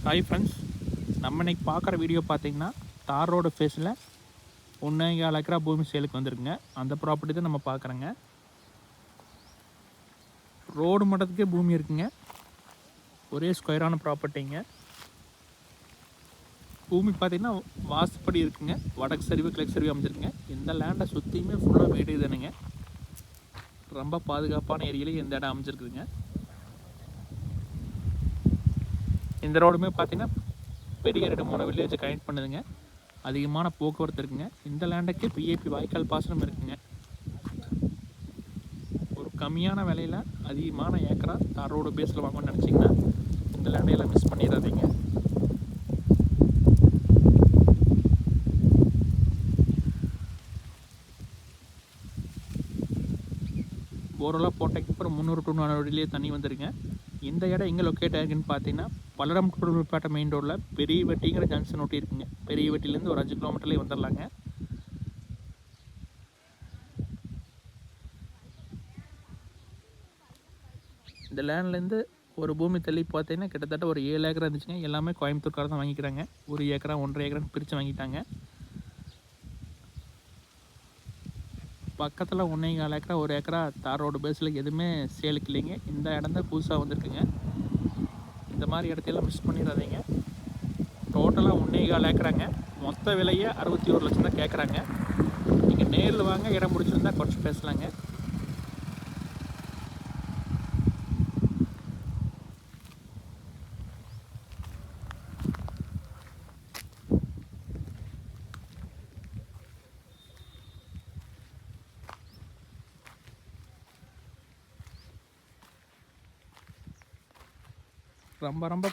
Hi friends, நம்ம இன்னைக்கு பார்க்குற வீடியோ பார்த்தீங்கன்னா தார் ரோடு ஃபேஸில் 1.4 ஏக்கரா பூமி சேலுக்கு வந்திருக்குங்க. அந்த ப்ராப்பர்ட்டி தான் நம்ம பார்க்குறோங்க. ரோடு மட்டத்துக்கே பூமி இருக்குங்க. ஒரே ஸ்கொயரான ப்ராப்பர்ட்டிங்க. பூமி பார்த்தீங்கன்னா வாசுப்படி இருக்குங்க. வடக்கு சரிவு கிழக்கு சரிவு அமைஞ்சிருக்குங்க. இந்த லேண்டை சுற்றியுமே ஃபுல்லாக வீடு தானுங்க. ரொம்ப பாதுகாப்பான ஏரியாலேயே இந்த இடம் அமைஞ்சிருக்குதுங்க. இந்த ரோடுமே பார்த்தீங்கன்னா பெரிய 2-3 வில்லேஜை கனெக்ட் பண்ணுதுங்க. அதிகமான போக்குவரத்து இருக்குங்க. இந்த லேண்டுக்கு பிஏபி வாய்க்கால் பாசனம் இருக்குங்க. ஒரு கம்மியான விலையில் அதிகமான ஏக்கரா தார் ரோடு பேஸில் வாங்கணும்னு நினச்சிங்கன்னா இந்த லேண்டையெல்லாம் மிஸ் பண்ணிடாதீங்க. போரெல்லாம் போட்டதுக்கு அப்புறம் 300 to 400 அடியிலே தண்ணி வந்துருங்க. இந்த இடம் எங்கே லொக்கேட் ஆகிருக்குன்னு பார்த்தீங்கன்னா பல்லடம் குடும்பப்பேட்டை மெயின் ரோடில் பெரிய வெட்டிங்கிற ஜங்ஷன் ஒட்டி இருக்குங்க. பெரிய வெட்டிலேருந்து ஒரு 5 கிலோமீட்டர்லேயே வந்துடலாங்க. இந்த லேண்ட்லேருந்து ஒரு பூமி தள்ளி பார்த்தீங்கன்னா கிட்டத்தட்ட ஒரு 7 ஏக்கரா இருந்துச்சுங்க. எல்லாமே கோயம்புத்தூர்கார தான் வாங்கிக்கிறாங்க. 1 ஏக்கரா 1.5 ஏக்கரான்னு பிரித்து வாங்கிட்டாங்க. பக்கத்தில் 1.4 ஏக்கரா 1 ஏக்கரா தார் ரோடு பேஸில் எதுவுமே சேலுக்கு இல்லைங்க. இந்த இடம் தான் புதுசாக வந்திருக்குங்க. இந்த மாதிரி இடத்தையெல்லாம் மிஸ் பண்ணிடாதீங்க. டோட்டலாக 1.4 ஏக்கராங்க. மொத்த விலையே 61 லட்சம் தான் கேட்குறாங்க. நீங்கள் நேரில் வாங்க, இடம் பிடிச்சிருந்தா குறைச்சி பேசலாங்க. ரொம்ப